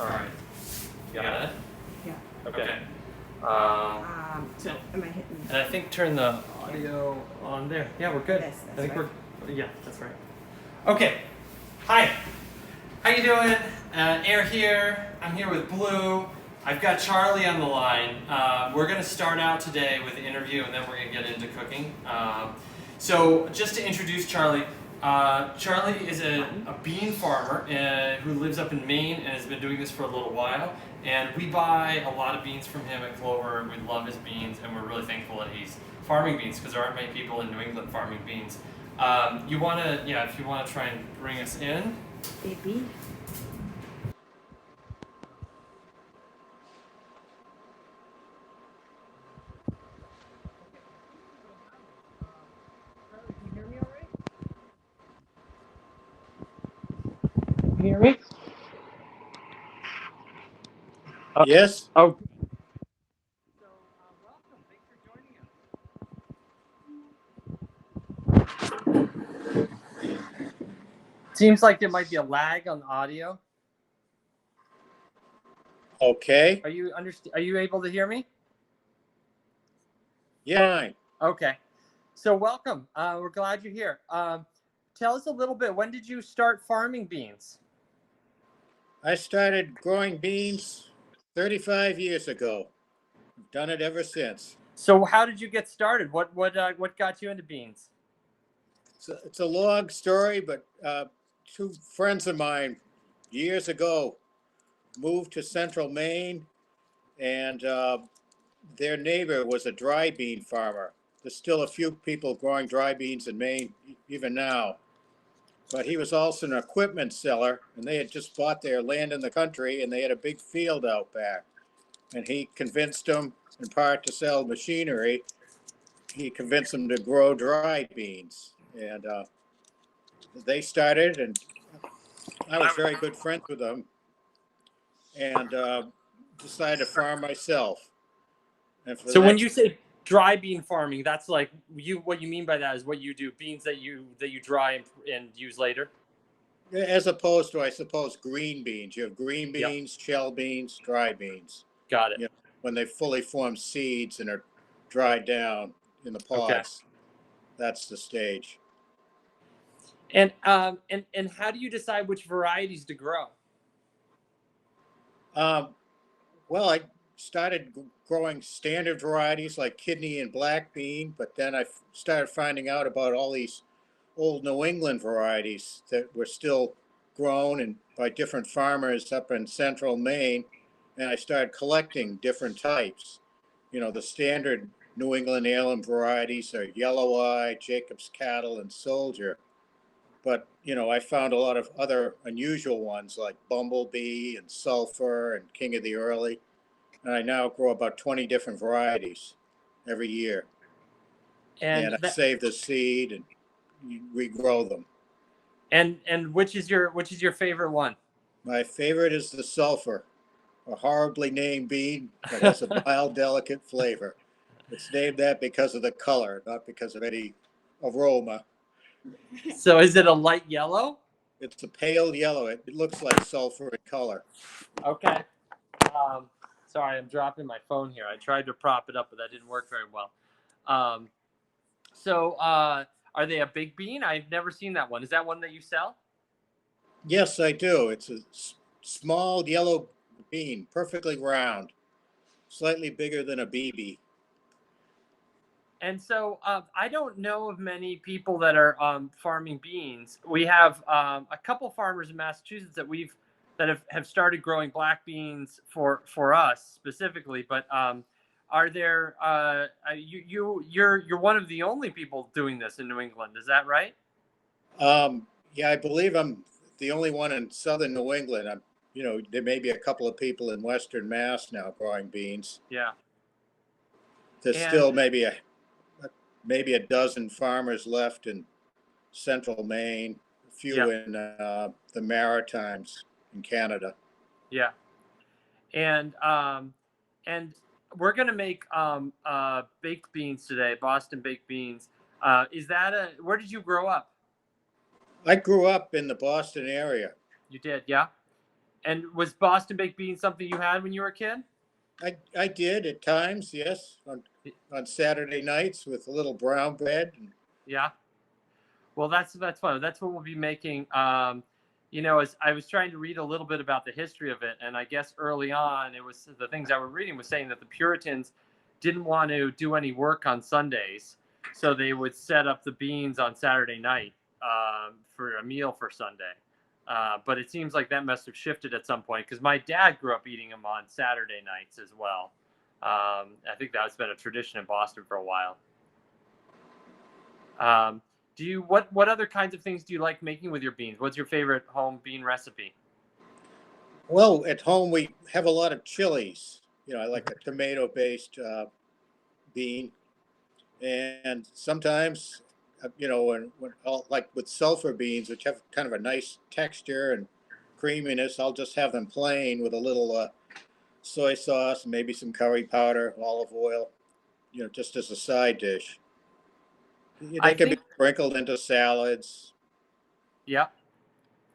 All right. You got it? Yeah. Okay. So am I hitting? And I think turn the audio on there. Yeah, we're good. Yes, that's I think right. yeah, that's right. Okay. Hi. How you doing? Air here. I'm here with Blue. I've got Charlie on the line. We're going to start out today with the interview, and then we're going to get into cooking. So just to introduce Charlie, Charlie is a bean farmer who lives up in Maine and has been doing this for a little while. And we buy a lot of beans from him at Clover. We love his beans, and we're really thankful that he's farming beans because there aren't many people in New England farming beans. If you want to try and bring us in. Baby. Can you hear me all right? Can you hear me? Yes. Oh. So, welcome. Thanks for joining us. Seems like there might be a lag on the audio. Okay. Are you able to hear me? Yeah. Okay. So welcome. We're glad you're here. Tell us a little bit. When did you start farming beans? I started growing beans 35 years ago. I've done it ever since. So how did you get started? What got you into beans? It's a long story, but two friends of mine years ago moved to central Maine, and their neighbor was a dry bean farmer. There's still a few people growing dry beans in Maine even now. But he was also an equipment seller, and they had just bought their land in the country, and they had a big field out back. And he convinced them, in part to sell machinery, he convinced them to grow dry beans. And they started, and I was very good friends with them, and decided to farm myself. And for So when you say dry bean farming, that's like what you mean by that is what you do, beans that you dry and use later? as opposed to, I suppose, green beans. You have green beans, Yep. shell beans, dry beans. Got it. You know, when they fully form seeds and are dried down in the pods, that's the stage. And how do you decide which varieties to grow? Well, I started growing standard varieties like kidney and black bean, but then I started finding out about all these old New England varieties that were still grown and by different farmers up in central Maine. And I started collecting different types. You know, the standard New England alum varieties are Yellow Eye, Jacob's Cattle, and Soldier. But, you know, I found a lot of other unusual ones like Bumblebee and Sulphur and King of the Early. And I now grow about 20 different varieties every year. And I save the seed and regrow them. And which is your favorite one? My favorite is the Sulphur, a horribly named bean, but has a mild, delicate flavor. It's named that because of the color, not because of any aroma. So is it a light yellow? It's a pale yellow. It looks like sulfur in color. Okay. Sorry, I'm dropping my phone here. I tried to prop it up, but that didn't work very well. Are they a big bean? I've never seen that one. Is that one that you sell? Yes, I do. It's a small yellow bean, perfectly round, slightly bigger than a BB. And so I don't know of many people that are farming beans. We have a couple farmers in Massachusetts that have started growing black beans for us specifically. But are there you're one of the only people doing this in New England? Is that right? Yeah, I believe I'm the only one in southern New England. There may be a couple of people in Western Mass now growing beans. Yeah. There's still maybe a dozen farmers left in central Maine, a few in the Maritimes in Canada. Yeah. And we're gonna make baked beans today, Boston baked beans. Where did you grow up? I grew up in the Boston area. You did, yeah. And was Boston baked beans something you had when you were a kid? I did at times, yes, on Saturday nights with a little brown bread. Yeah. Well, that's fun. That's what we'll be making. As I was trying to read a little bit about the history of it, and I guess early on, it was the things I was reading was saying that the Puritans didn't want to do any work on Sundays, so they would set up the beans on Saturday night for a meal for Sunday. But it seems like that must have shifted at some point because my dad grew up eating them on Saturday nights as well. I think that's been a tradition in Boston for a while. What other kinds of things do you like making with your beans? What's your favorite home bean recipe? Well, at home we have a lot of chilies. I like a tomato-based bean, and sometimes, like with sulfur beans, which have kind of a nice texture and creaminess, I'll just have them plain with a little soy sauce, maybe some curry powder, olive oil, just as a side dish. They can be sprinkled into salads. Yeah.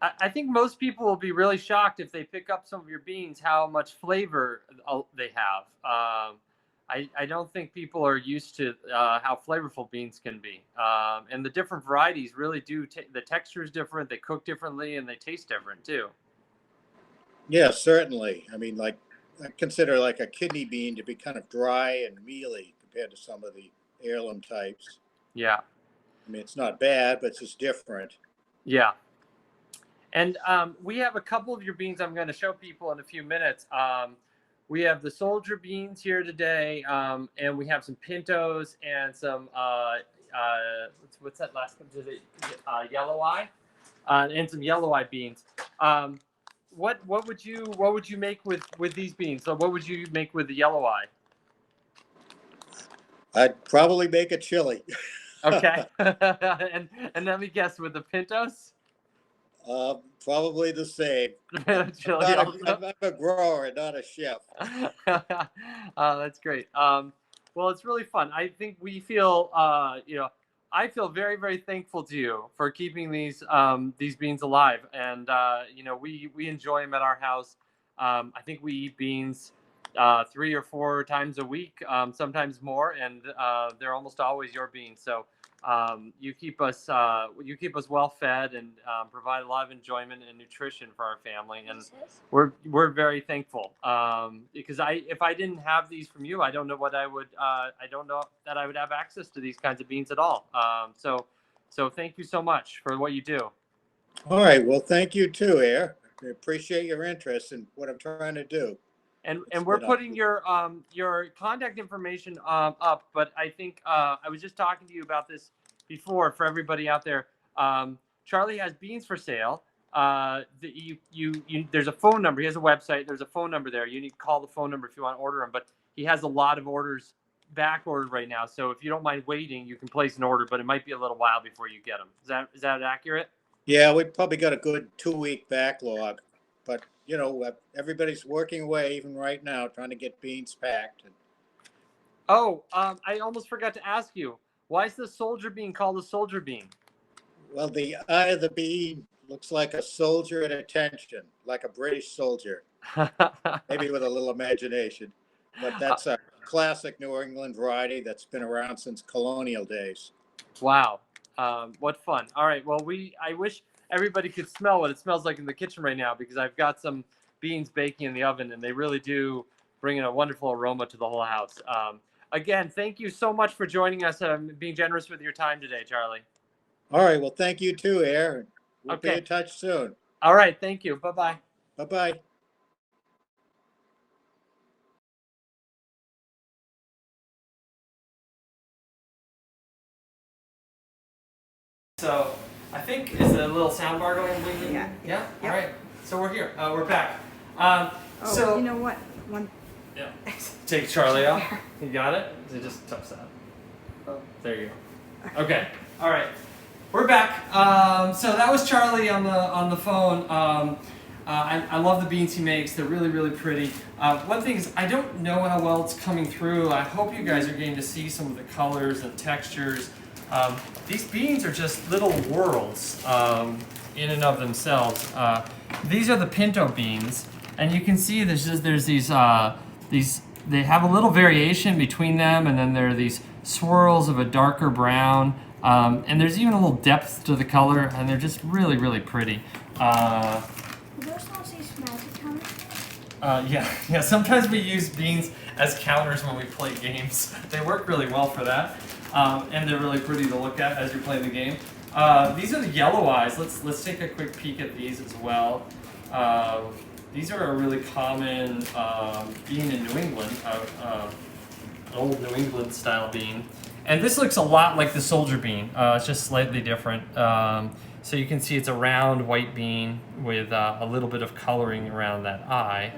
I think most people will be really shocked if they pick up some of your beans, how much flavor they have. I don't think people are used to how flavorful beans can be. And the different varieties really do, the texture is different, they cook differently, and they taste different too. Yeah, certainly. I mean, like, I consider like a kidney bean to be kind of dry and mealy compared to some of the heirloom types. Yeah. I mean, it's not bad, but it's just different. Yeah. And we have a couple of your beans I'm going to show people in a few minutes. We have the soldier beans here today, and we have some pintos and some, what's that last one? Is it yellow eye? And some yellow eye beans. What would you make with these beans? So what would you make with the yellow eye? I'd probably make a chili. Okay. and let me guess, with the pintos? Probably the same. Chili I'm a grower, not a chef. That's great. Well, it's really fun. I think we feel, I feel very, very thankful to you for keeping these beans alive. And, we enjoy them at our house. I think we eat beans 3 or 4 times a week, sometimes more, and they're almost always your beans. So you keep us well fed and provide a lot of enjoyment and nutrition for our family, and we're very thankful because if I didn't have these from you, I don't know that I would have access to these kinds of beans at all. So thank you so much for what you do. All right. Well, thank you too, Air. I appreciate your interest in what I'm trying to do. And we're putting your contact information up, but I think I was just talking to you about this before for everybody out there. Charlie has beans for sale. There's a phone number. He has a website. There's a phone number there. You need to call the phone number if you want to order them. But he has a lot of orders back ordered right now. So if you don't mind waiting, you can place an order, but it might be a little while before you get them. Is that accurate? Yeah, we've probably got a good 2-week backlog, but everybody's working away even right now trying to get beans packed. Oh, I almost forgot to ask you, why is the soldier bean called a soldier bean? Well, the eye of the bean looks like a soldier at attention, like a British soldier, maybe with a little imagination. But that's a classic New England variety that's been around since colonial days. Wow. What fun. All right. Well, I wish everybody could smell what it smells like in the kitchen right now, because I've got some beans baking in the oven, and they really do bring in a wonderful aroma to the whole house. Again, thank you so much for joining us and being generous with your time today, Charlie. All right. Well, thank you too, Aaron. We'll be in touch soon. All right. Thank you. Bye-bye. Bye-bye. So I think, is a little sound bar going? Yeah. Yeah? All right. So we're here. We're back. You know what? Yeah. Take Charlie out. You got it? So just touch that. Oh, there you go. Okay. All right. We're back. So that was Charlie on the phone. I love the beans he makes. They're really, really pretty. One thing is, I don't know how well it's coming through. I hope you guys are getting to see some of the colors and textures. These beans are just little worlds. in and of themselves. These are the Pinto Beans, and you can see there's these they have a little variation between them, and then there are these swirls of a darker brown, and there's even a little depth to the color, and they're just really, really pretty. Those not these magic counters? Yeah. Sometimes we use beans as counters when we play games. They work really well for that, and they're really pretty to look at as you're playing the game. These are the yellow eyes. Let's take a quick peek at these as well. These are a really common bean in New England, an old New England style bean. And this looks a lot like the soldier bean. It's just slightly different. So you can see it's a round white bean with a little bit of coloring around that eye.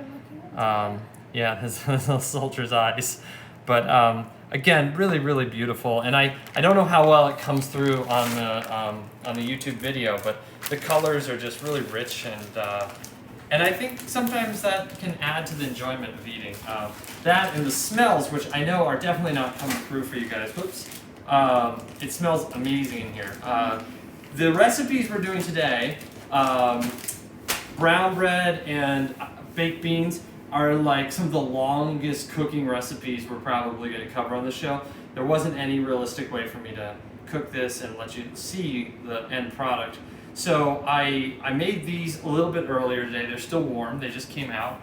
Yeah, his little soldier's eyes. But again, really, really beautiful. And I don't know how well it comes through on the YouTube video, but the colors are just really rich, and I think sometimes that can add to the enjoyment of eating. That and the smells, which I know are definitely not coming through for you guys. Whoops. It smells amazing in here. The recipes we're doing today, brown bread and baked beans, are like some of the longest cooking recipes we're probably going to cover on the show. There wasn't any realistic way for me to cook this and let you see the end product. So I made these a little bit earlier today. They're still warm. They just came out.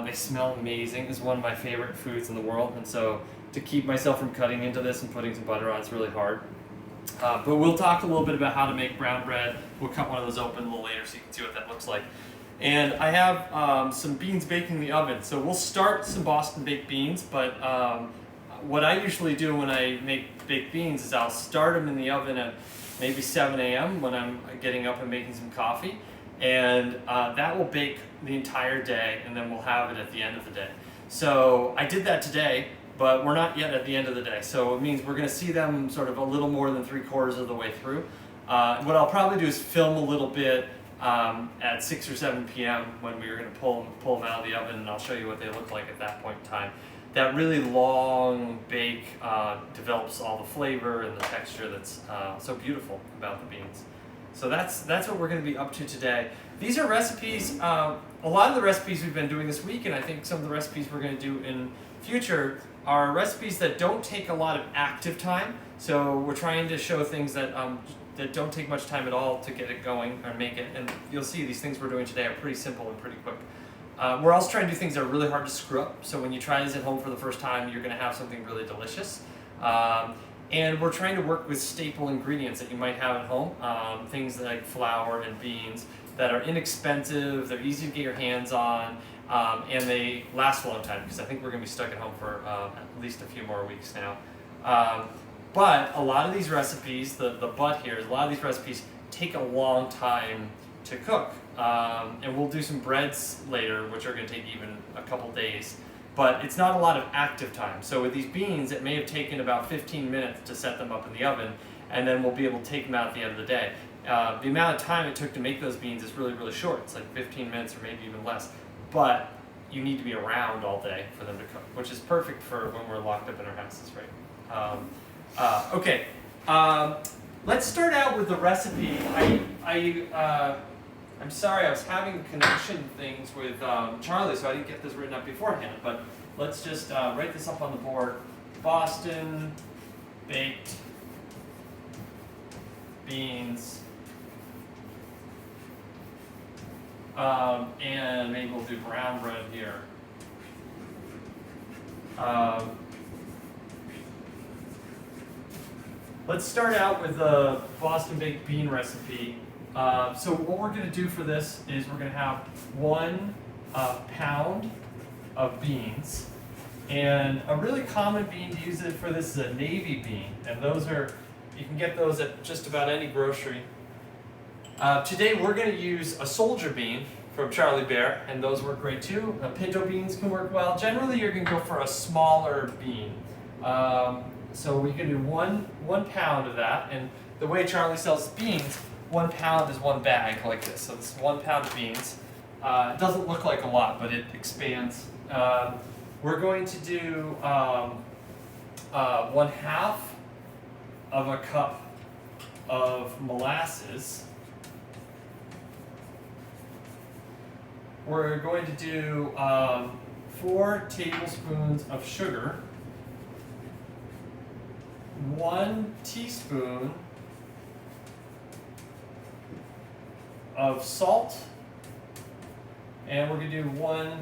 They smell amazing. It's one of my favorite foods in the world. And so to keep myself from cutting into this and putting some butter on, it's really hard. But we'll talk a little bit about how to make brown bread. We'll cut one of those open a little later so you can see what that looks like. And I have some beans baking in the oven. So we'll start some Boston baked beans, but what I usually do when I make baked beans is I'll start them in the oven at maybe 7 a.m. when I'm getting up and making some coffee. And that will bake the entire day, and then we'll have it at the end of the day. So I did that today, but we're not yet at the end of the day. So it means we're going to see them sort of a little more than 3/4 of the way through. What I'll probably do is film a little bit at 6 or 7 p.m. when we were going to pull them out of the oven, and I'll show you what they look like at that point in time. That really long bake develops all the flavor and the texture that's so beautiful about the beans. So that's what we're going to be up to today. These are recipes, a lot of the recipes we've been doing this week, and I think some of the recipes we're going to do in future are recipes that don't take a lot of active time. So we're trying to show things that don't take much time at all to get it going or make it. And you'll see these things we're doing today are pretty simple and pretty quick. We're also trying to do things that are really hard to screw up. So when you try this at home for the first time, you're going to have something really delicious. And we're trying to work with staple ingredients that you might have at home. Things like flour and beans that are inexpensive, they're easy to get your hands on, and they last a long time, because I think we're going to be stuck at home for at least a few more weeks now. But a lot of these recipes, the but here is a lot of these recipes take a long time to cook. And we'll do some breads later, which are going to take even a couple days. But it's not a lot of active time. So with these beans, it may have taken about 15 minutes to set them up in the oven, and then we'll be able to take them out at the end of the day. The amount of time it took to make those beans is really, really short. It's like 15 minutes or maybe even less. But you need to be around all day for them to cook, which is perfect for when we're locked up in our houses, right? Okay, let's start out with the recipe. I'm sorry, I was having connection things with Charlie, so I didn't get this written up beforehand, but let's just write this up on the board. Boston baked beans, and maybe we'll do brown bread here. Let's start out with the Boston baked bean recipe. So what we're going to do for this is we're going to have 1 pound of beans, and a really common bean to use it for this is a navy bean, and those are, you can get those at just about any grocery. Today we're going to use a soldier bean from Charlie Bear, and those work great too. Pinto beans can work well. Generally you're going to go for a smaller bean. So we can do one pound of that, and the way Charlie sells beans, 1 pound is 1 bag like this. So it's 1 pound of beans. It doesn't look like a lot, but it expands. We're going to do 1/2 of a cup of molasses. we're going to do 4 tablespoons of sugar, 1 teaspoon of salt, and we're going to do 1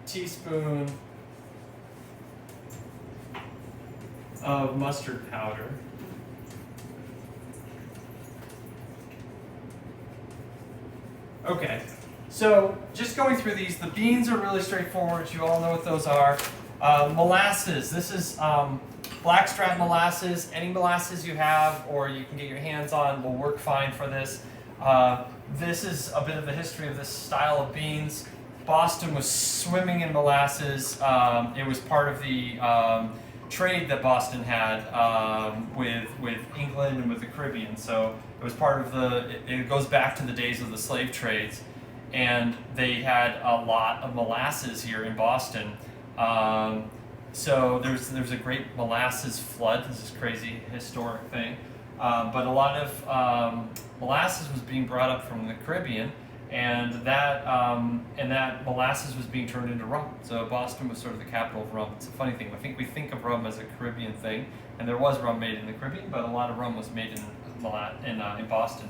teaspoon of mustard powder. Okay, so just going through these, the beans are really straightforward. You all know what those are. Molasses, this is blackstrap molasses. Any molasses you have or you can get your hands on will work fine for this. This is a bit of the history of this style of beans. Boston was swimming in molasses. It was part of the trade that Boston had with England and with the Caribbean. So it was part of it goes back to the days of the slave trades. And they had a lot of molasses here in Boston. So there's a great molasses flood. This is a crazy historic thing. But a lot of molasses was being brought up from the Caribbean, and that molasses was being turned into rum. So Boston was sort of the capital of rum. It's a funny thing. I think we think of rum as a Caribbean thing, and there was rum made in the Caribbean, but a lot of rum was made in Boston.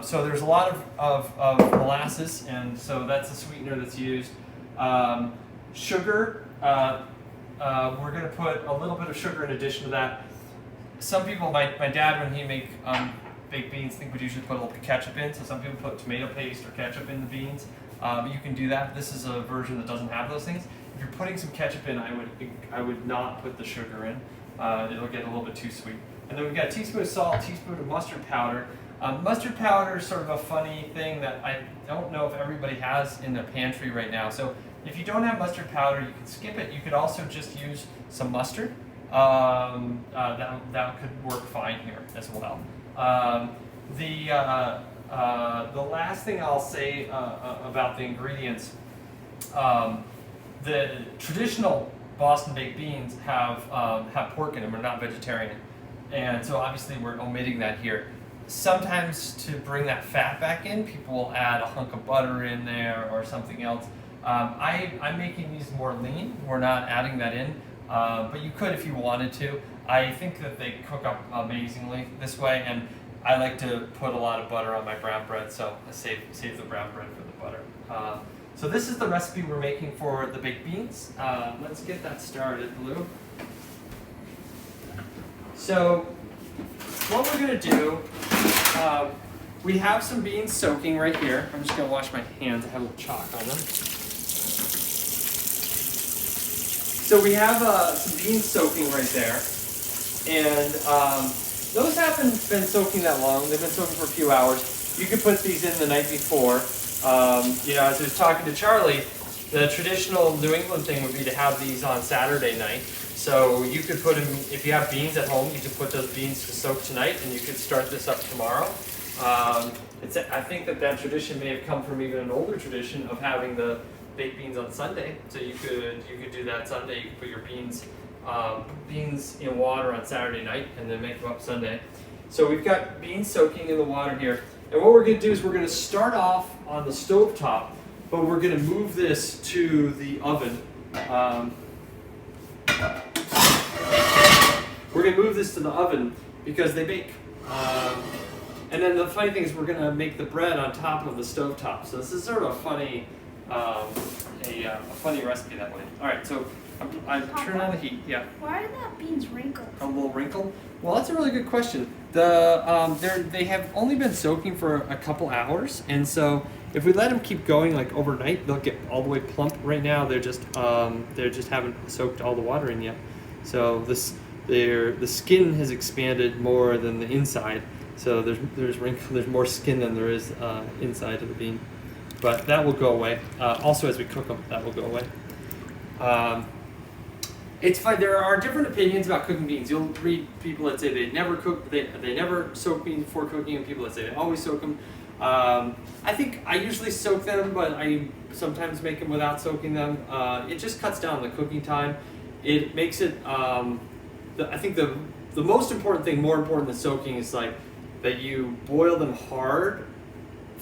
So there's a lot of molasses, and so that's a sweetener that's used. Sugar, we're going to put a little bit of sugar in addition to that. Some people, my dad, when he make baked beans, think we'd usually put a little ketchup in. So some people put tomato paste or ketchup in the beans. You can do that. This is a version that doesn't have those things. If you're putting some ketchup in, I would not put the sugar in. It'll get a little bit too sweet. And then we've got a teaspoon of salt, a teaspoon of mustard powder. Mustard powder is sort of a funny thing that I don't know if everybody has in their pantry right now. So if you don't have mustard powder, you can skip it. You could also just use some mustard. That could work fine here as well. The last thing I'll say about the ingredients, the traditional Boston baked beans have pork in them. We're not vegetarian, and so obviously we're omitting that here. Sometimes to bring that fat back in, people will add a hunk of butter in there or something else. I'm making these more lean. We're not adding that in, but you could if you wanted to. I think that they cook up amazingly this way, and I like to put a lot of butter on my brown bread, so I save the brown bread for the butter. So this is the recipe we're making for the baked beans. Let's get that started, Blue. So what we're going to do, we have some beans soaking right here. I'm just going to wash my hands. I have a little chalk on them. So we have some beans soaking right there. And those haven't been soaking that long. They've been soaking for a few hours. You could put these in the night before. As I was talking to Charlie, the traditional New England thing would be to have these on Saturday night. So you could put them, if you have beans at home, you could put those beans to soak tonight, and you could start this up tomorrow. I think that tradition may have come from even an older tradition of having the baked beans on Sunday. So you could do that Sunday. You could put your beans in water on Saturday night and then make them up Sunday. So we've got beans soaking in the water here. And what we're going to do is we're going to start off on the stovetop, but we're going to move this to the oven. We're going to move this to the oven because they bake. And then the funny thing is we're going to make the bread on top of the stovetop. So this is sort of a funny recipe that way. All right, so I'm turning on the heat. Yeah. Why are the beans wrinkled? A little wrinkle? Well, that's a really good question. They have only been soaking for a couple hours, and so if we let them keep going like overnight, they'll get all the way plump. Right now, they just haven't soaked all the water in yet. So the skin has expanded more than the inside. So there's more skin than there is inside of the bean. But that will go away. Also, as we cook them, that will go away. It's fine. There are different opinions about cooking beans. You'll read people that say they never soak beans before cooking, and people that say they always soak them. I think I usually soak them, but I sometimes make them without soaking them. It just cuts down the cooking time. It makes it. I think the most important thing, more important than soaking, is like that you boil them hard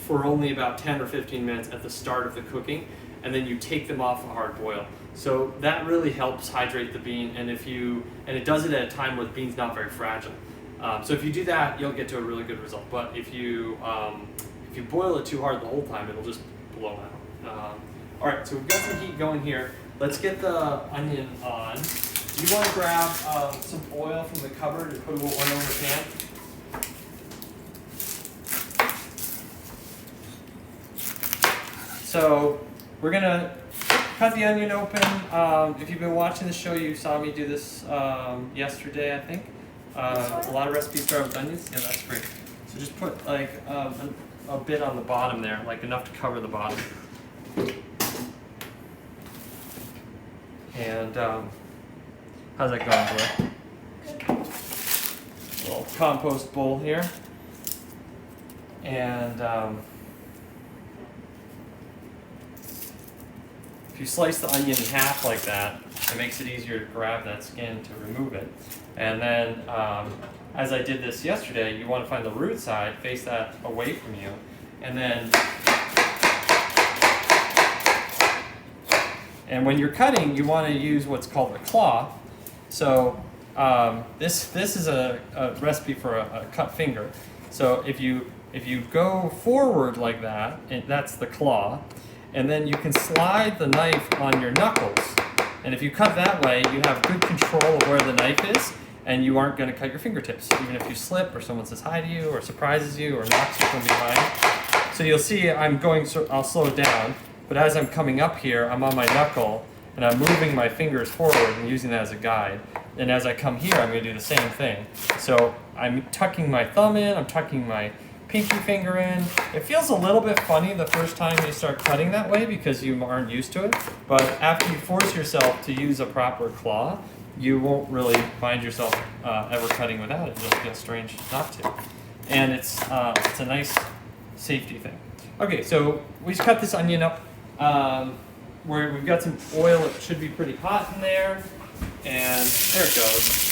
for only about 10 or 15 minutes at the start of the cooking, and then you take them off a hard boil. So that really helps hydrate the bean, and it does it at a time where the bean's not very fragile. So if you do that, you'll get to a really good result. But if you boil it too hard the whole time, it'll just blow out. All right, so we've got some heat going here. Let's get the onion on. Do you want to grab some oil from the cupboard and put a little oil in the pan? So we're gonna cut the onion open. If you've been watching the show, you saw me do this yesterday, I think. A lot of recipes start with onions. Yeah, that's great. So just put like a bit on the bottom there, like enough to cover the bottom. And how's that going, Blair? Little compost bowl here. And if you slice the onion in half like that, it makes it easier to grab that skin to remove it. And then, as I did this yesterday, you want to find the root side, face that away from you, and then, and when you're cutting, you want to use what's called a claw. So this is a recipe for a cut finger. So if you go forward like that, that's the claw, and then you can slide the knife on your knuckles. And if you cut that way, you have good control of where the knife is, and you aren't going to cut your fingertips, even if you slip or someone says hi to you or surprises you or knocks you from behind. So you'll see I'll slow it down, but as I'm coming up here, I'm on my knuckle, and I'm moving my fingers forward and using that as a guide. And as I come here, I'm going to do the same thing. So I'm tucking my thumb in, I'm tucking my pinky finger in. It feels a little bit funny the first time you start cutting that way because you aren't used to it, but after you force yourself to use a proper claw, you won't really find yourself ever cutting without it. It'll feel strange not to. And it's a nice safety thing. Okay, so we just cut this onion up. Where we've got some oil, it should be pretty hot in there, and there it goes.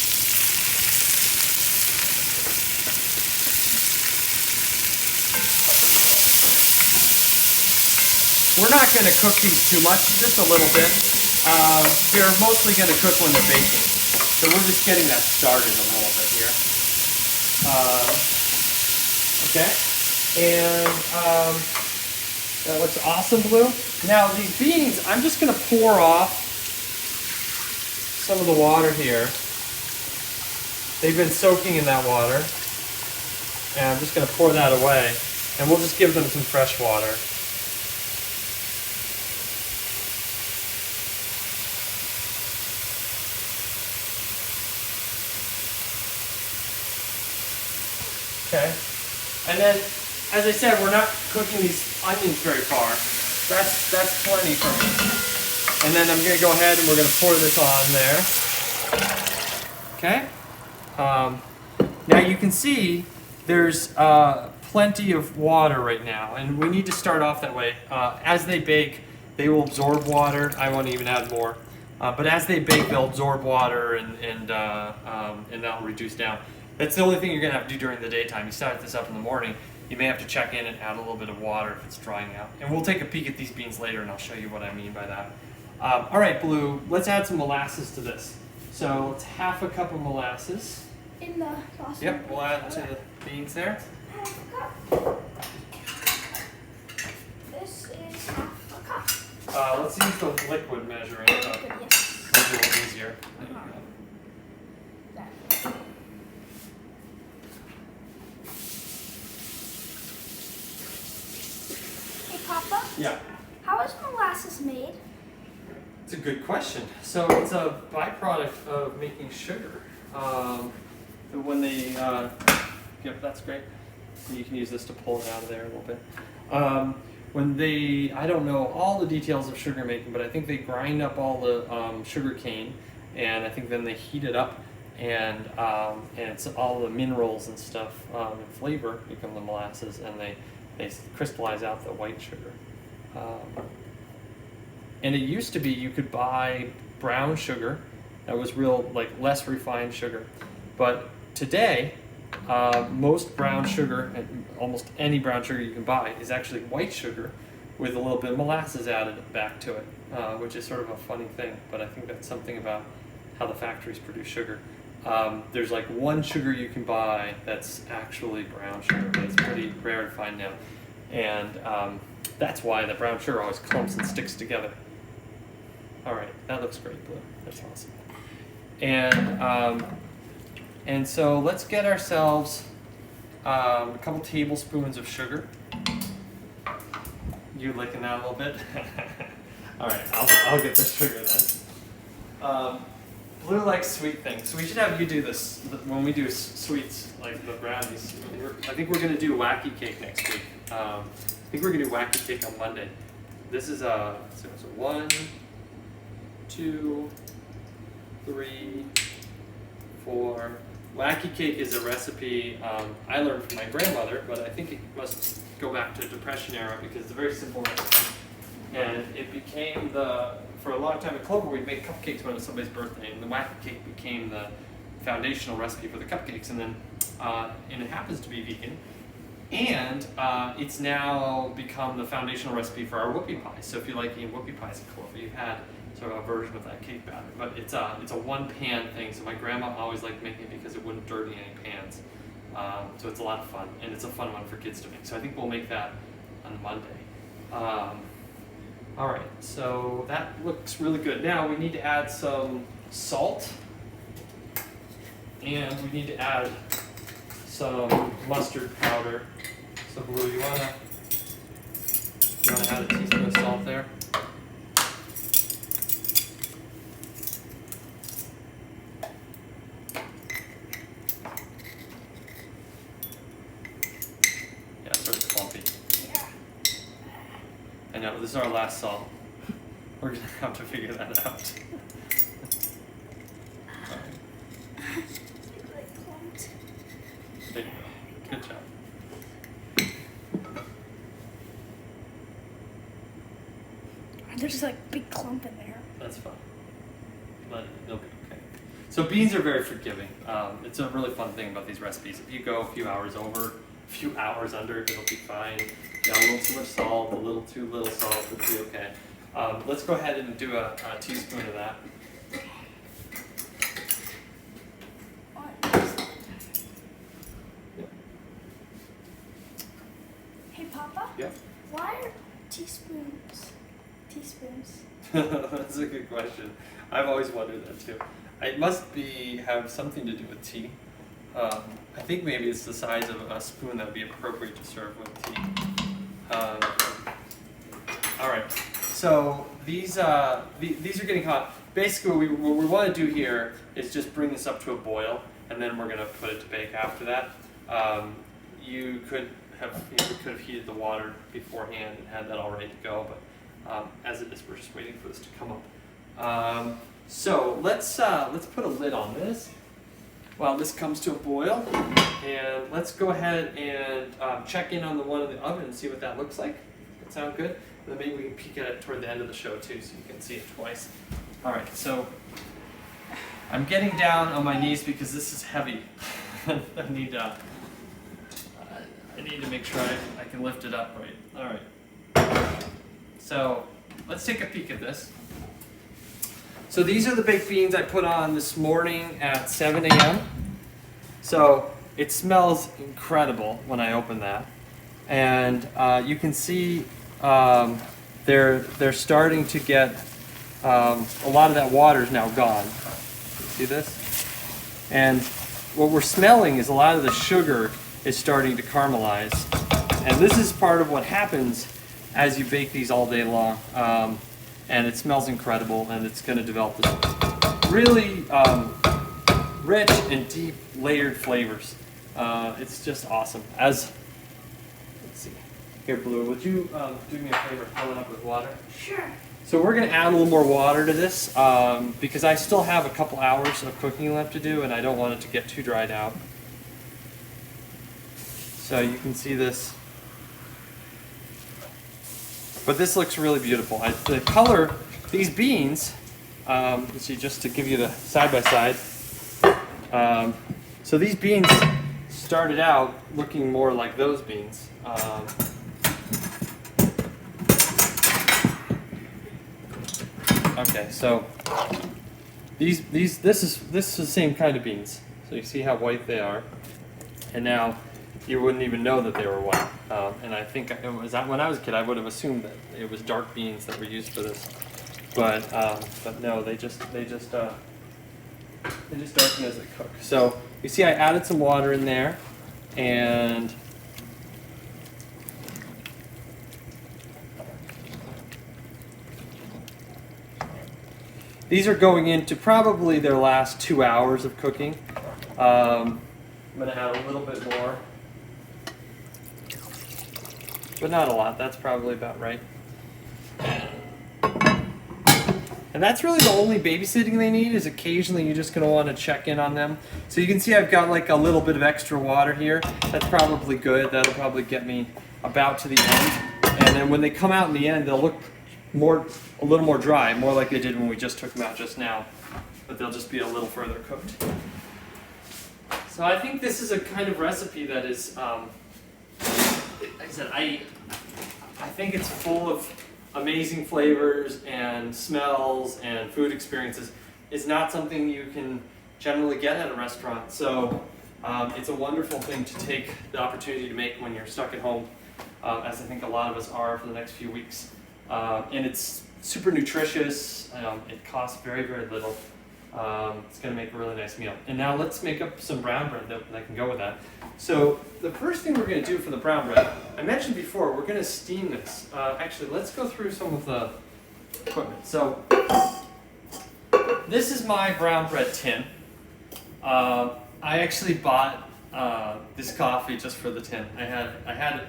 We're not going to cook these too much, just a little bit. They're mostly going to cook when they're baking. So we're just getting that started a little bit here. Okay. And that looks awesome, Blue. Now these beans, I'm just going to pour off some of the water here. They've been soaking in that water. And I'm just going to pour that away. And we'll just give them some fresh water. Okay, and then, as I said, we're not cooking these onions very far. That's plenty for me. And then I'm going to go ahead and we're going to pour this on there. Okay. Now you can see there's plenty of water right now, and we need to start off that way. As they bake, they will absorb water. I won't even add more. But as they bake, they'll absorb water and that'll reduce down. That's the only thing you're going to have to do during the daytime. You start this up in the morning, you may have to check in and add a little bit of water if it's drying out. And we'll take a peek at these beans later and I'll show you what I mean by that. All right, Blue, let's add some molasses to this. So it's half a cup of molasses. In the sauce. Yep, we'll add to the beans there. Half a cup. This is half a cup. Let's use the liquid measuring cup. Yes. It'll be a little easier. There you go. Papa? Yeah. How is molasses made? It's a good question. So it's a byproduct of making sugar. When they, yep, that's great. You can use this to pull it out of there a little bit. When they, I don't know all the details of sugar making, but I think they grind up all the sugar cane, and I think then they heat it up, and it's all the minerals and stuff and flavor become the molasses, and they crystallize out the white sugar. And it used to be you could buy brown sugar that was real, like less refined sugar. But today, most brown sugar, and almost any brown sugar you can buy, is actually white sugar with a little bit of molasses added back to it, which is sort of a funny thing, but I think that's something about how the factories produce sugar. There's like one sugar you can buy that's actually brown sugar, but it's pretty rare to find now. And that's why the brown sugar always clumps and sticks together. All right, that looks great, Blue. That's awesome. And so let's get ourselves a couple tablespoons of sugar. You licking that a little bit? All right, I'll get the sugar then. Blue likes sweet things, so we should have you do this when we do sweets like the brownies. I think we're going to do Wacky Cake next week. I think we're going to do Wacky Cake on Monday. This is so 1, 2, 3, 4. Wacky Cake is a recipe I learned from my grandmother, but I think it must go back to the Depression era because it's a very simple recipe. And it became for a long time at Clover, we'd make cupcakes when it was somebody's birthday, and the Wacky Cake became the foundational recipe for the cupcakes. And then, and it happens to be vegan, and it's now become the foundational recipe for our whoopie pies. So if you like eating whoopie pies at Clover, you've had sort of a version of that cake batter. But it's a one-pan thing, so my grandma always liked making it because it wouldn't dirty any pans. So it's a lot of fun, and it's a fun one for kids to make. So I think we'll make that on Monday. All right, so that looks really good. Now we need to add some salt, and we need to add some mustard powder. So Blue, you wanna add a teaspoon of salt there? Yeah, it's sort of clumpy. I know, this is our last salt. We're gonna have to figure that out. There you go. Good job. There's just like a big clump in there. That's fine. But it'll be okay. So beans are very forgiving. It's a really fun thing about these recipes. If you go a few hours over, a few hours under, it'll be fine. A little too much salt, a little too little salt, it'll be okay. Let's go ahead and do a teaspoon of that. Hey, Papa? Yeah? Why are teaspoons? That's a good question. I've always wondered that too. It must have something to do with tea. I think maybe it's the size of a spoon that would be appropriate to serve with tea. All right, so these are getting hot. Basically, what we want to do here is just bring this up to a boil, and then we're going to put it to bake after that. You could have heated the water beforehand and had that all ready to go, but as it is, we're just waiting for this to come up. So let's put a lid on this while this comes to a boil, and let's go ahead and check in on the one in the oven and see what that looks like. That sound good? And then maybe we can peek at it toward the end of the show too, so you can see it twice. All right, so I'm getting down on my knees because this is heavy. I need to make sure I can lift it up right. All right. So let's take a peek at this. So these are the baked beans I put on this morning at 7 a.m. So it smells incredible when I open that. And you can see they're starting to get, a lot of that water is now gone. See this? And what we're smelling is a lot of the sugar is starting to caramelize. And this is part of what happens as you bake these all day long. And it smells incredible, and it's going to develop this really rich and deep layered flavors. It's just awesome. Let's see. Here, Blue, would you do me a favor, fill it up with water? Sure. So we're going to add a little more water to this because I still have a couple hours of cooking left to do, and I don't want it to get too dried out. So you can see this. But this looks really beautiful. The color, these beans, let's see, just to give you the side by side. So these beans started out looking more like those beans. Okay, so this is the same kind of beans. So you see how white they are, and now you wouldn't even know that they were white. And I think it was when I was a kid, I would have assumed that it was dark beans that were used for this, but no, they just darken as they cook. So you see, I added some water in there, and these are going into probably their last 2 hours of cooking. I'm going to add a little bit more, but not a lot. That's probably about right. And that's really the only babysitting they need, is occasionally you're just going to want to check in on them. So you can see I've got like a little bit of extra water here. That's probably good. That'll probably get me about to the end. And then when they come out in the end, they'll look a little more dry, more like they did when we just took them out just now. But they'll just be a little further cooked. So I think this is a kind of recipe that is, like I said, I think it's full of amazing flavors and smells and food experiences. It's not something you can generally get at a restaurant. So it's a wonderful thing to take the opportunity to make when you're stuck at home, as I think a lot of us are for the next few weeks. And it's super nutritious. It costs very, very little. It's going to make a really nice meal. And now let's make up some brown bread that can go with that. So the first thing we're going to do for the brown bread, I mentioned before, we're going to steam this. Actually, let's go through some of the equipment. So this is my brown bread tin. I actually bought this coffee just for the tin. I had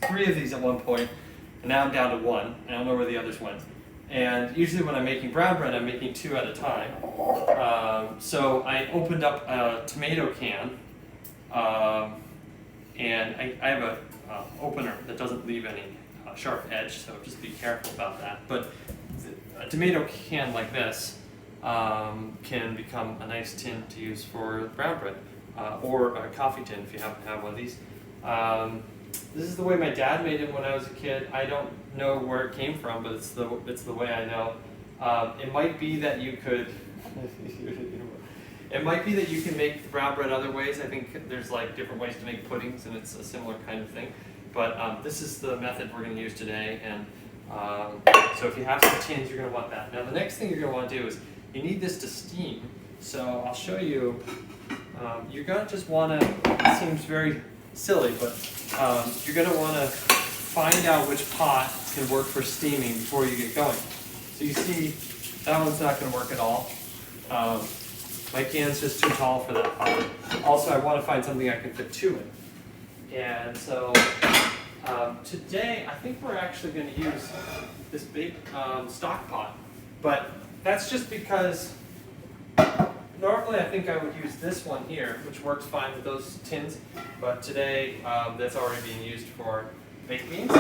3 of these at one point, and now I'm down to 1. I don't know where the others went. And usually when I'm making brown bread, I'm making 2 at a time. So I opened up a tomato can, and I have a opener that doesn't leave any sharp edge, so just be careful about that. But a tomato can like this can become a nice tin to use for brown bread, or a coffee tin if you happen to have one of these. This is the way my dad made it when I was a kid. I don't know where it came from, but it's the way I know. It might be that you could. It might be that you can make the brown bread other ways. I think there's like different ways to make puddings, and it's a similar kind of thing. But this is the method we're going to use today. And so if you have some tins, you're going to want that. Now the next thing you're going to want to do is you need this to steam. So I'll show you. You're going to just want to. It seems very silly, but you're going to want to find out which pot can work for steaming before you get going. So you see, that one's not going to work at all. My can's just too tall for that pot. Also, I want to find something I can fit 2 in. And so today, I think we're actually going to use this big stock pot. But that's just because normally I think I would use this one here, which works fine with those tins. But today, that's already being used for baked beans.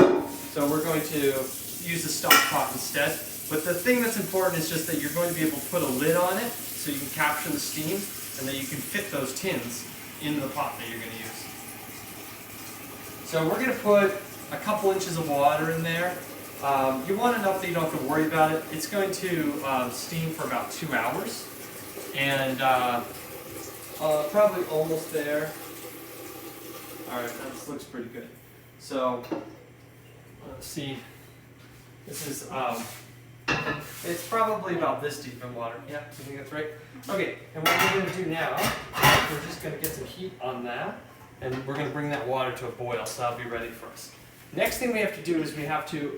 So we're going to use the stock pot instead. But the thing that's important is just that you're going to be able to put a lid on it so you can capture the steam, and that you can fit those tins in the pot that you're going to use. So we're going to put a couple inches of water in there. You want enough that you don't have to worry about it. It's going to steam for about 2 hours. And probably almost there. Alright, that looks pretty good. So, let's see. This is, it's probably about this deep in water. Yeah, you think that's right? Okay, and what we're going to do now, we're just going to get some heat on that, and we're going to bring that water to a boil, so that'll be ready for us. Next thing we have to do is we have to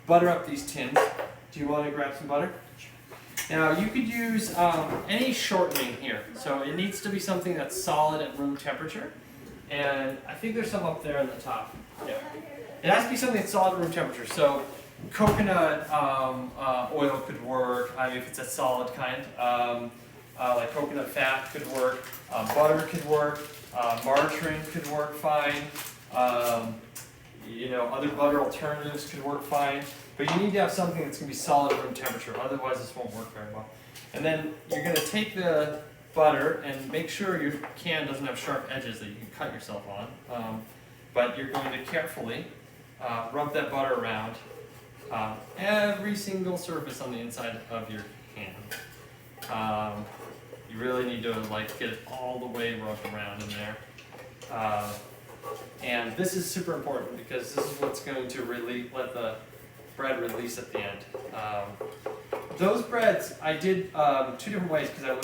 butter up these tins. Do you want to grab some butter? Now you could use any shortening here, so it needs to be something that's solid at room temperature, and I think there's some up there on the top. Yeah. It has to be something that's solid at room temperature, so coconut oil could work, I mean if it's a solid kind, like coconut fat could work, butter could work, margarine could work fine, you know, other butter alternatives could work fine. But you need to have something that's going to be solid at room temperature, otherwise this won't work very well. And then you're going to take the butter, and make sure your can doesn't have sharp edges that you can cut yourself on. But you're going to carefully rub that butter around every single surface on the inside of your can. You really need to like get it all the way rubbed around in there. And this is super important because this is what's going to really let the bread release at the end. Those breads I did 2 different ways because I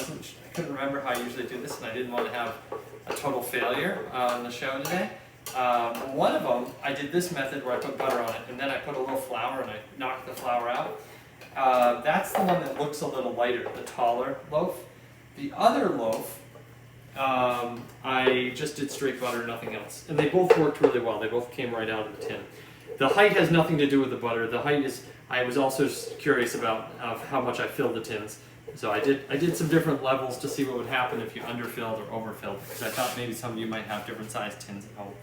couldn't remember how I usually do this, and I didn't want to have a total failure on the show today. One of them I did this method where I put butter on it, and then I put a little flour and I knocked the flour out. That's the one that looks a little lighter, the taller loaf. The other loaf, I just did straight butter, nothing else. And they both worked really well. They both came right out of the tin. The height has nothing to do with the butter. The height is, I was also curious about how much I filled the tins. So I did some different levels to see what would happen if you underfilled or overfilled, because I thought maybe some of you might have different sized tins at home.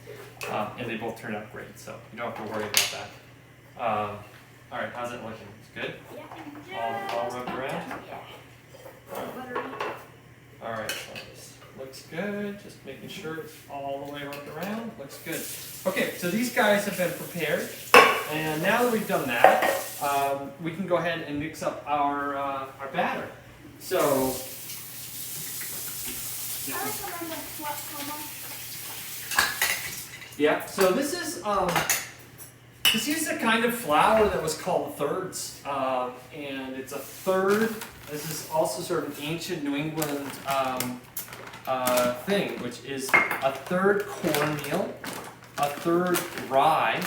And they both turned out great, so you don't have to worry about that. All right, how's it looking? It's good? Yeah. All rubbed around? Yeah. Buttery. All right, so this looks good. Just making sure it's all the way rubbed around. Looks good. Okay, so these guys have been prepared, and now that we've done that, we can go ahead and mix up our batter. So, I like to remember what yeah. So this is a kind of flour that was called thirds, and it's a third. This is also sort of an ancient New England thing, which is a third cornmeal, a third rye,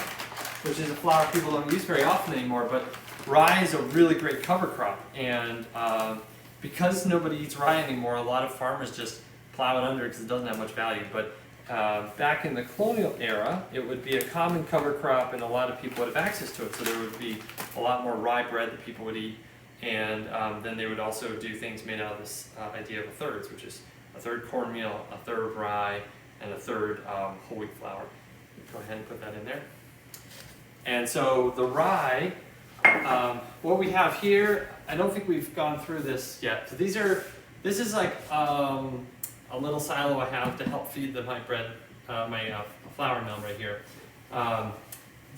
which is a flour people don't use very often anymore, but rye is a really great cover crop, and because nobody eats rye anymore, a lot of farmers just plow it under because it doesn't have much value. But back in the colonial era, it would be a common cover crop, and a lot of people would have access to it, so there would be a lot more rye bread that people would eat. And then they would also do things made out of this idea of a thirds, which is a third cornmeal, a third rye, and a third whole wheat flour. Go ahead and put that in there. And so the rye, what we have here, I don't think we've gone through this yet. So this is like a little silo I have to help feed my bread, my flour mill right here.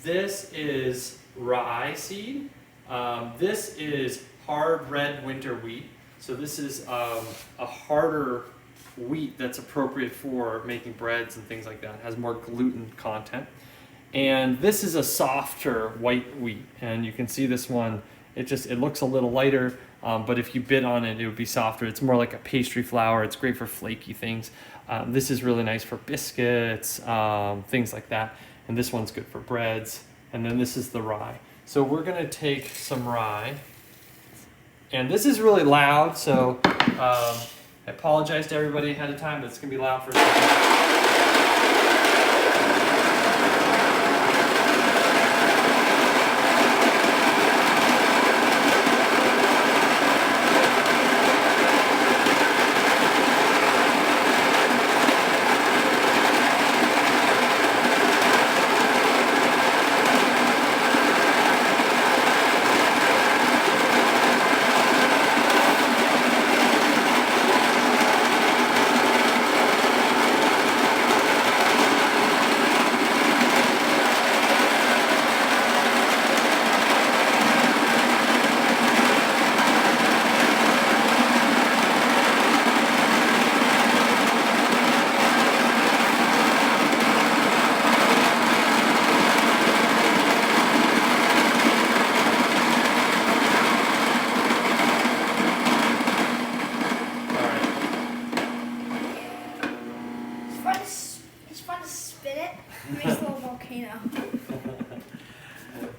This is rye seed. This is hard red winter wheat. So this is a harder wheat that's appropriate for making breads and things like that. It has more gluten content. And this is a softer white wheat. And you can see this one, it looks a little lighter, but if you bit on it, it would be softer. It's more like a pastry flour. It's great for flaky things. This is really nice for biscuits, things like that. And this one's good for breads. And then this is the rye. So we're going to take some rye, and this is really loud, so I apologize to everybody ahead of time, but it's going to be loud for a second.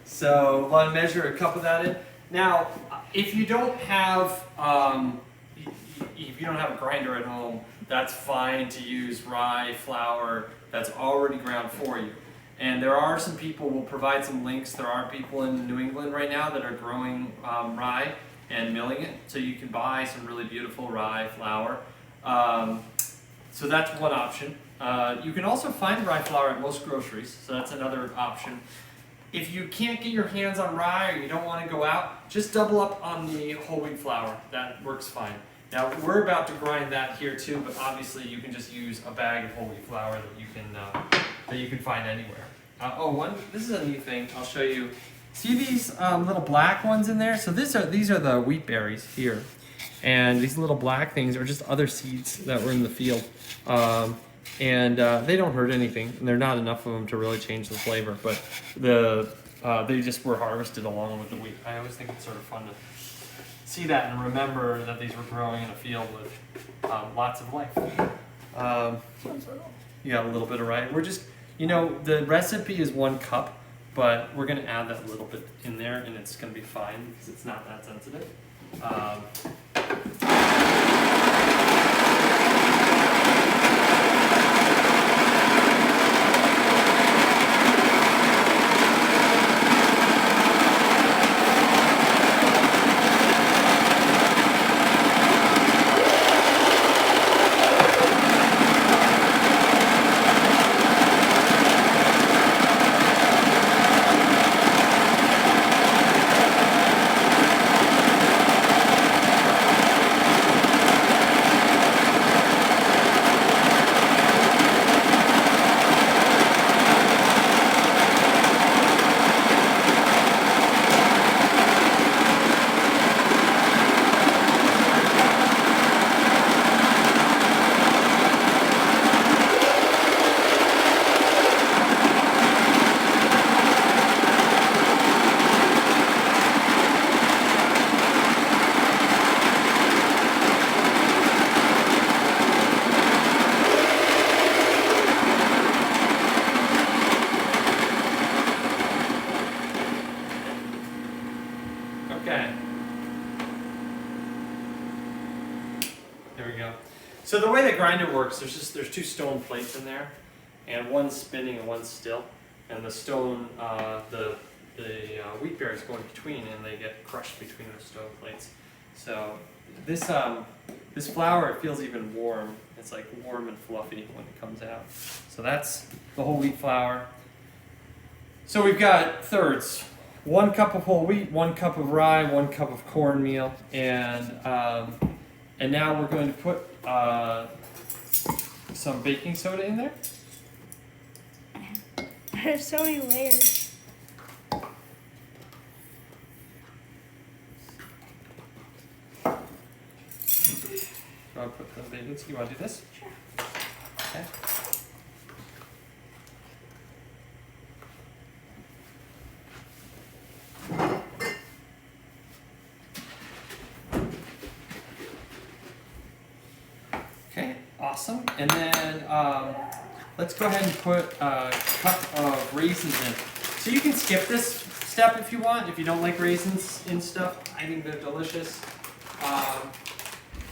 So want to measure a cup of that in. Now, if you don't have a grinder at home, that's fine to use rye flour that's already ground for you. And there are some people, we'll provide some links. There are people in New England right now that are growing rye and milling it, so you can buy some really beautiful rye flour. So that's one option. You can also find rye flour at most groceries, so that's another option. If you can't get your hands on rye or you don't want to go out, just double up on the whole wheat flour. That works fine. Now we're about to grind that here too, but obviously you can just use a bag of whole wheat flour that you can find anywhere. This is a neat thing. I'll show you. See these little black ones in there? So these are the wheat berries here, and these little black things are just other seeds that were in the field, and they don't hurt anything, and there are not enough of them to really change the flavor. But they just were harvested along with the wheat. I always think it's sort of fun to see that and remember that these were growing in a field with lots of life. You got a little bit of rye. We're just, the recipe is 1 cup, but we're going to add that little bit in there, and it's going to be fine because it's not that sensitive. There we go. So the way the grinder works, there's 2 stone plates in there, and one's spinning and one's still. And the stone, the wheat berries go in between, and they get crushed between those stone plates. So this flour, it feels even warm. It's like warm and fluffy when it comes out. So that's the whole wheat flour. So we've got thirds. 1 cup of whole wheat, 1 cup of rye, 1 cup of cornmeal, and now we're going to put some baking soda in there. There's so many layers. I'll put the baking soda. You want to do this? Sure. Okay. Okay, awesome. And then let's go ahead and put a cup of raisins in. So you can skip this step if you want, if you don't like raisins in stuff. I think they're delicious.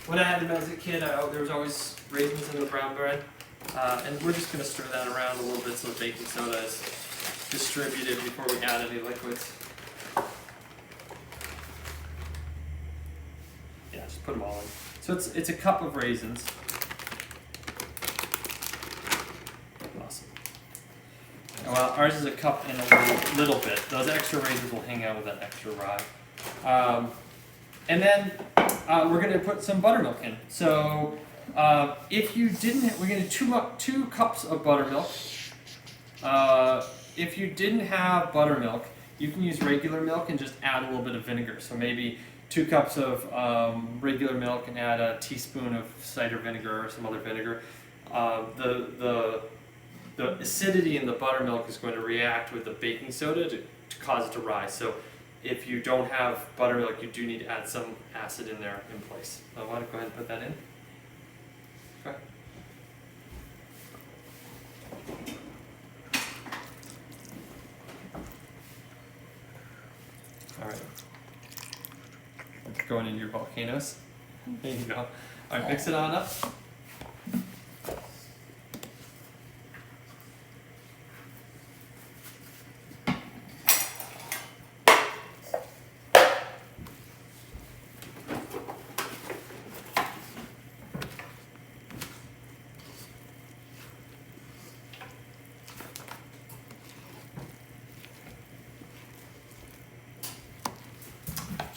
When I had them as a kid, there was always raisins in the brown bread. And we're just going to stir that around a little bit so the baking soda is distributed before we add any liquids. Yeah, just put them all in. So it's a cup of raisins. Awesome. Well, ours is a cup and a little bit. Those extra raisins will hang out with that extra rye. And then we're going to put some buttermilk in. So if you didn't, we're going to do 2 cups of buttermilk. If you didn't have buttermilk, you can use regular milk and just add a little bit of vinegar. So maybe 2 cups of regular milk and add a teaspoon of cider vinegar or some other vinegar. The acidity in the buttermilk is going to react with the baking soda to cause it to rise. So if you don't have buttermilk, you do need to add some acid in there in place. I want to go ahead and put that in. Okay. All right. Going into your volcanoes. There you go. All right, mix it on up.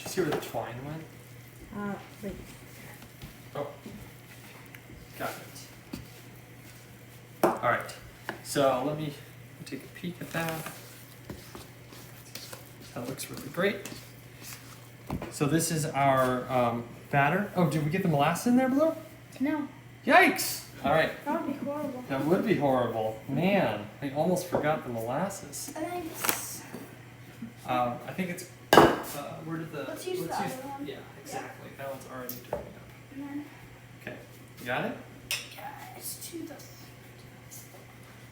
See where the twine went? Wait. Oh, got it. All right, so let me take a peek at that. That looks really great. So this is our batter. Oh, did we get the molasses in there, Blue? No, Yikes! All right, that would be horrible. that would be horrible. Man, I almost forgot the molasses. Thanks. I think it's, where did the... Let's use the other one. Yeah, exactly. That one's already turning up. And then, Okay, you got it? guys, to the Do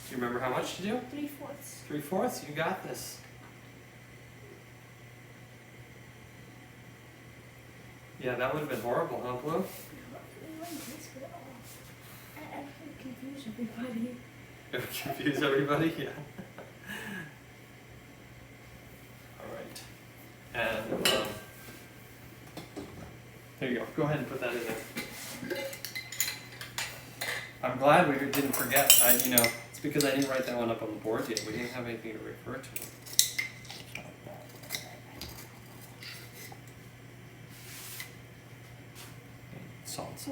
you remember how much to do? 3/4. 3/4? You got this. Yeah, that would have been horrible, huh, Blue? I confuse everybody. It would confuse everybody, yeah. Alright. And, there you go. Go ahead and put that in there. I'm glad we didn't forget. It's because I didn't write that one up on the board yet. We didn't have anything to refer to. Salt.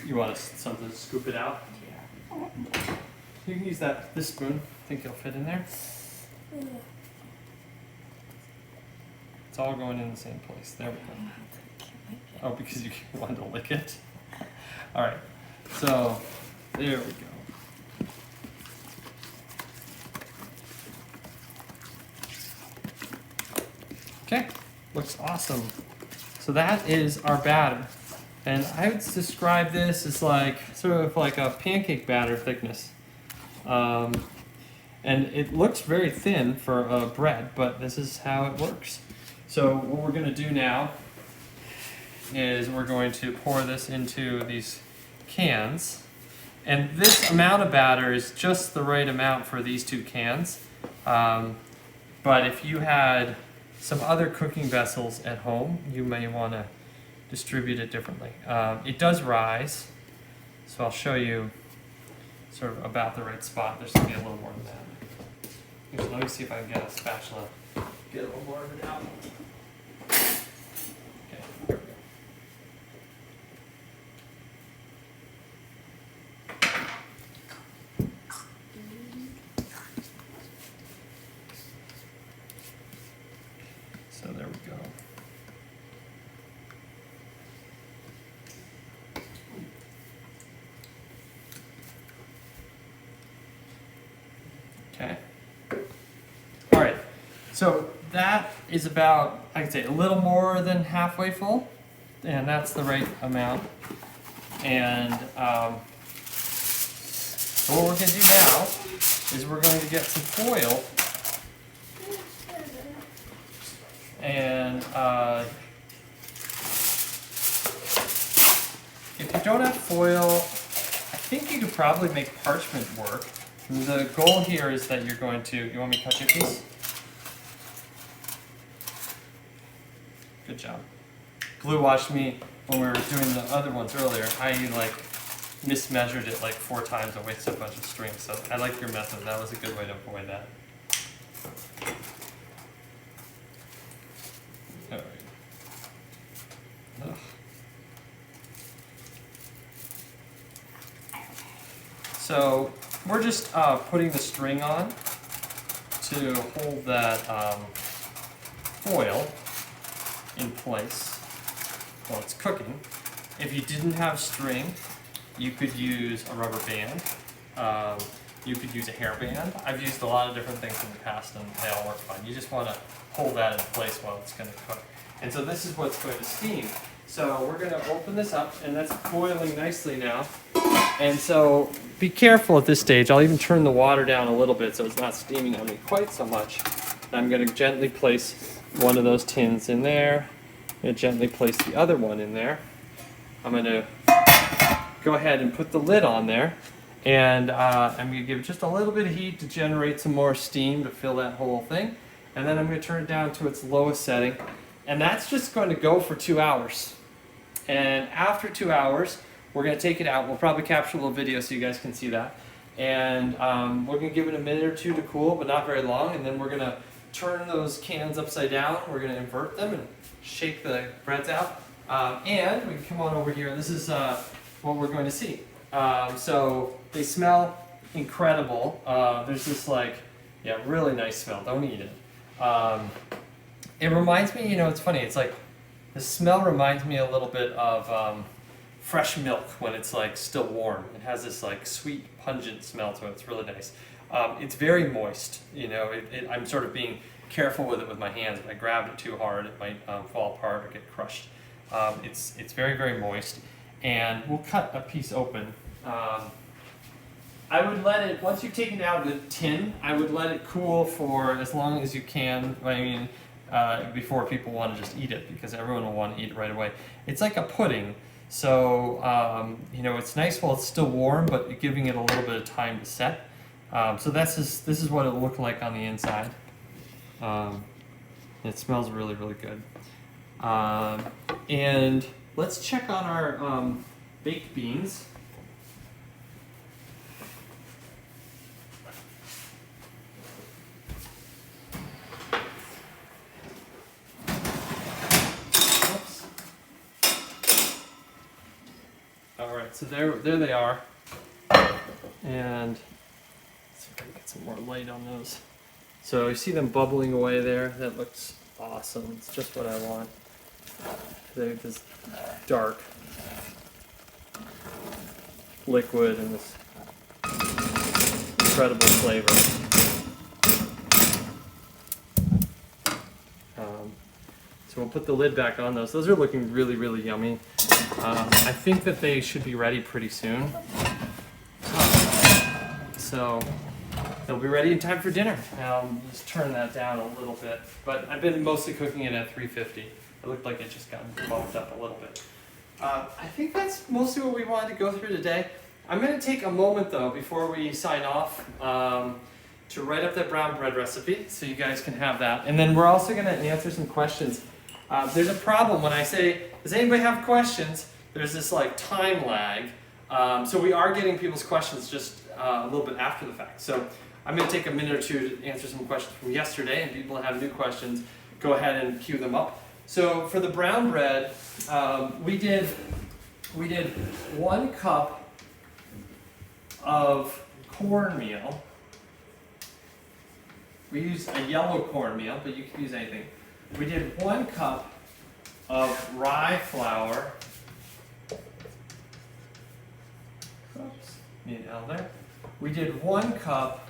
You want something to scoop it out? Yeah. You can use this spoon. I think it'll fit in there. It's all going in the same place. There we go. Oh, because you wanted to lick it? Alright, so there we go. Okay, looks awesome. So that is our batter. And I would describe this as sort of like a pancake batter thickness. And it looks very thin for bread, but this is how it works. So what we're going to do now is we're going to pour this into these cans. And this amount of batter is just the right amount for these 2 cans. But if you had some other cooking vessels at home, you may want to distribute it differently. It does rise, so I'll show you sort of about the right spot. There's going to be a little more than that. Let me see if I can get a spatula, get a little more of it out. Okay, here we go. So there we go. Okay. All right. So that is about, I'd say, a little more than halfway full, and that's the right amount. And so what we're going to do now is we're going to get some foil. And if you don't have foil, I think you could probably make parchment work. The goal here is that you're going to, you want me to cut you a piece? Good job. Blue watched me when we were doing the other ones earlier. I mismeasured it 4 times and wasted a bunch of string. So I like your method. That was a good way to avoid that. All right. Ugh. So we're just putting the string on to hold that foil in place while it's cooking. If you didn't have string, you could use a rubber band. You could use a hairband. I've used a lot of different things in the past and they all work fine. You just want to hold that in place while it's going to cook. And so this is what's going to steam. So we're going to open this up, and that's boiling nicely now. And so be careful at this stage. I'll even turn the water down a little bit so it's not steaming on me quite so much. And I'm going to gently place one of those tins in there. I'm going to gently place the other one in there. I'm going to go ahead and put the lid on there. And I'm going to give it just a little bit of heat to generate some more steam to fill that whole thing. And then I'm going to turn it down to its lowest setting. And that's just going to go for 2 hours. And after 2 hours, we're going to take it out. We'll probably capture a little video so you guys can see that. And we're going to give it a minute or two to cool, but not very long. And then we're going to turn those cans upside down. We're going to invert them and shake the breads out. And we can come on over here. This is what we're going to see. So they smell incredible. There's this really nice smell. Don't eat it. It reminds me, it's funny. It's like the smell reminds me a little bit of fresh milk when it's like still warm. It has this like sweet, pungent smell to it. It's really nice. It's very moist. I'm sort of being careful with it with my hands. If I grabbed it too hard, it might fall apart or get crushed. It's very, very moist. And we'll cut a piece open. I would let it, once you've taken it out of the tin, I would let it cool for as long as you can. Before people want to just eat it, because everyone will want to eat it right away. It's like a pudding. So, it's nice while it's still warm, but giving it a little bit of time to set. So this is what it'll look like on the inside. It smells really, really good. And let's check on our baked beans. Oops. All right, so there they are. And let's see if I can get some more light on those. So you see them bubbling away there? That looks awesome. It's just what I want. They're this dark liquid and this incredible flavor. So we'll put the lid back on those. Those are looking really, really yummy. I think that they should be ready pretty soon. So they'll be ready in time for dinner. I'll just turn that down a little bit. But I've been mostly cooking it at 350. It looked like it just got bumped up a little bit. I think that's mostly what we wanted to go through today. I'm going to take a moment though before we sign off to write up that brown bread recipe so you guys can have that. And then we're also going to answer some questions. There's a problem when I say, does anybody have questions? There's this like time lag. So we are getting people's questions just a little bit after the fact. So I'm going to take a minute or two to answer some questions from yesterday, and people that have new questions, go ahead and queue them up. So for the brown bread, we did 1 cup of cornmeal. We used a yellow cornmeal, but you can use anything. We did 1 cup of rye flour. Oops, need L there. We did 1 cup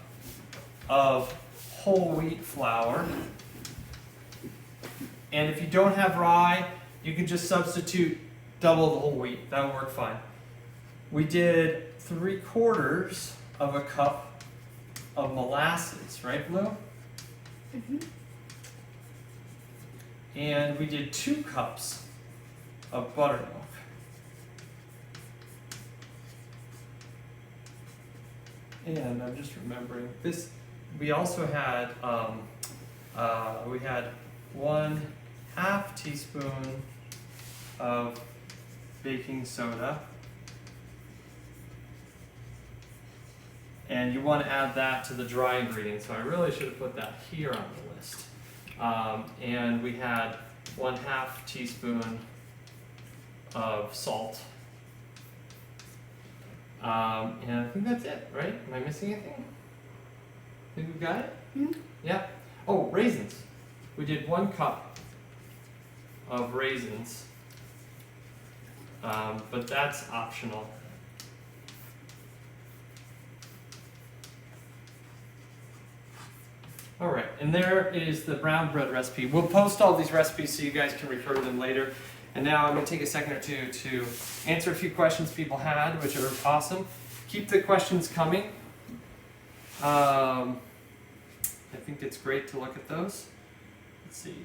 of whole wheat flour. And if you don't have rye, you can just substitute double the whole wheat. That would work fine. We did 3/4 of a cup of molasses, right, Blue? Mm-hmm. And we did 2 cups of buttermilk. And I'm just remembering this. We also had 1/2 teaspoon of baking soda. And you want to add that to the dry ingredients, so I really should have put that here on the list. And we had 1/2 teaspoon of salt. And I think that's it, right? Am I missing anything? Think we've got it? Mm-hmm. Yeah. Oh, raisins. We did 1 cup of raisins, but that's optional. All right, and there is the brown bread recipe. We'll post all these recipes so you guys can refer to them later. And now I'm going to take a second or two to answer a few questions people had, which are awesome. Keep the questions coming. I think it's great to look at those. Let's see.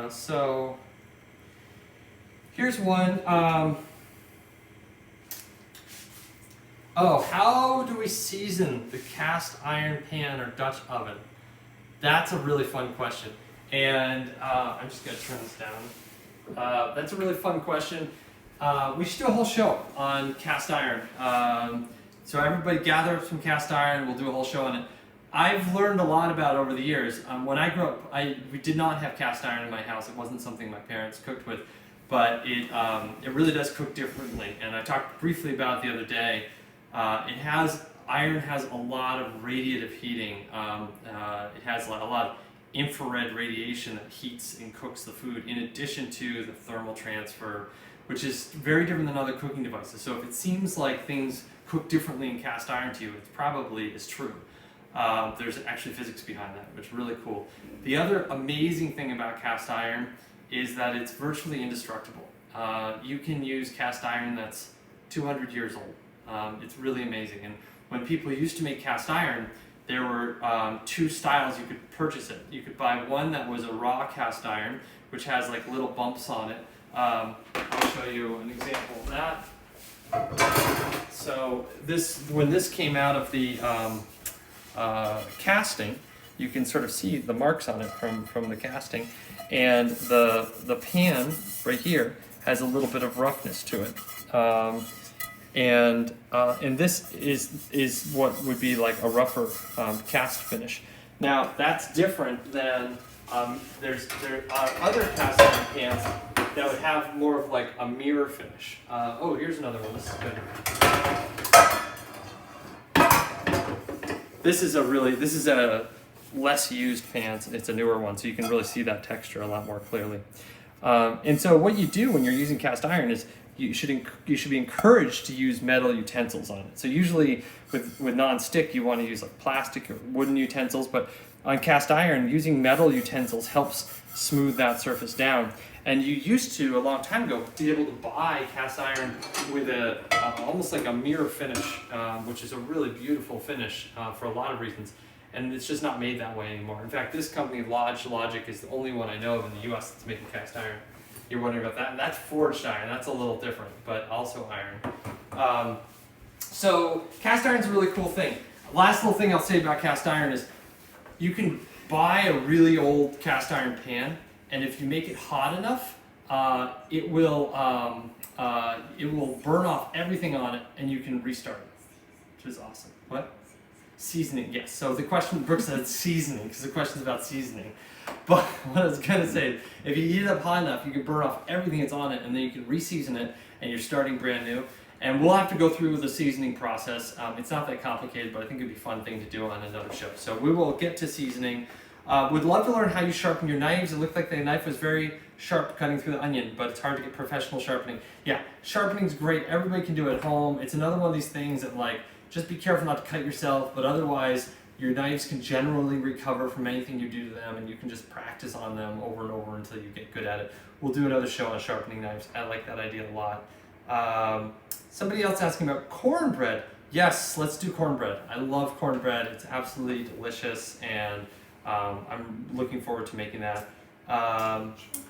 So here's one. How do we season the cast iron pan or Dutch oven? That's a really fun question. And I'm just going to turn this down. That's a really fun question. We should do a whole show on cast iron. So everybody gather up some cast iron. We'll do a whole show on it. I've learned a lot about it over the years. When I grew up, we did not have cast iron in my house. It wasn't something my parents cooked with, but it really does cook differently. And I talked briefly about it the other day. Iron has a lot of radiative heating. It has a lot of infrared radiation that heats and cooks the food, in addition to the thermal transfer, which is very different than other cooking devices. So if it seems like things cook differently in cast iron to you, it probably is true. There's actually physics behind that, which is really cool. The other amazing thing about cast iron is that it's virtually indestructible. You can use cast iron that's 200 years old. It's really amazing. And when people used to make cast iron, there were two styles you could purchase it. You could buy one that was a raw cast iron, which has like little bumps on it. I'll show you an example of that. So when this came out of the casting, you can sort of see the marks on it from the casting, and the pan right here has a little bit of roughness to it. And this is what would be like a rougher cast finish. Now that's different than there are other cast iron pans that would have more of like a mirror finish. Oh, here's another one. This is good. This is a less used pan. It's a newer one, so you can really see that texture a lot more clearly. And so what you do when you're using cast iron is you should be encouraged to use metal utensils on it. So usually with non-stick you want to use like plastic or wooden utensils, but on cast iron using metal utensils helps smooth that surface down. And you used to, a long time ago, be able to buy cast iron with almost like a mirror finish, which is a really beautiful finish for a lot of reasons. And it's just not made that way anymore. In fact, this company, Lodge Logic, is the only one I know of in the US that's making cast iron. You're wondering about that? And that's forged iron. That's a little different, but also iron. So cast iron's a really cool thing. Last little thing I'll say about cast iron is you can buy a really old cast iron pan, and if you make it hot enough, it will burn off everything on it, and you can restart it, which is awesome. What? Seasoning, yes. So the question, Brooke said seasoning, because the question's about seasoning. But what I was going to say, if you heat it up hot enough, you can burn off everything that's on it, and then you can re-season it, and you're starting brand new. And we'll have to go through the seasoning process. It's not that complicated, but I think it'd be a fun thing to do on another show. So we will get to seasoning. Would love to learn how you sharpen your knives. It looked like the knife was very sharp cutting through the onion, but it's hard to get professional sharpening. Yeah, sharpening's great. Everybody can do it at home. It's another one of these things that, like, just be careful not to cut yourself, but otherwise your knives can generally recover from anything you do to them, and you can just practice on them over and over until you get good at it. We'll do another show on sharpening knives. I like that idea a lot. Somebody else asking about cornbread. Yes, let's do cornbread. I love cornbread. It's absolutely delicious, and I'm looking forward to making that.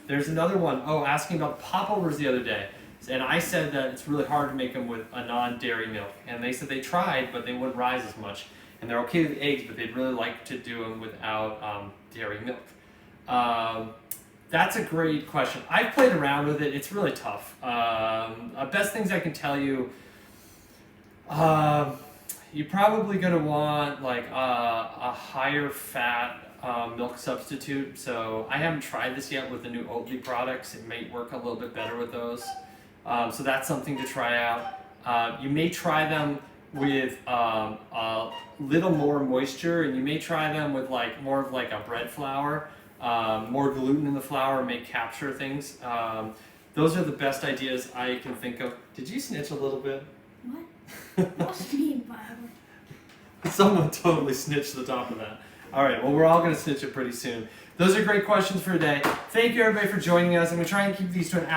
There's another one. Oh, asking about popovers the other day. And I said that it's really hard to make them with a non-dairy milk. And they said they tried, but they wouldn't rise as much. And they're okay with eggs, but they'd really like to do them without dairy milk. That's a great question. I've played around with it. It's really tough. Best things I can tell you, you're probably going to want like a higher fat milk substitute. So I haven't tried this yet with the new Oatly products. It may work a little bit better with those. So that's something to try out. You may try them with a little more moisture, and you may try them with like more of like a bread flour. More gluten in the flour may capture things. Those are the best ideas I can think of. Did you snitch a little bit? What? What's me, Bible? Someone totally snitched the top of that. All right, well, we're all going to snitch it pretty soon. Those are great questions for today. Thank you, everybody, for joining us. I'm going to try and keep these to an hour.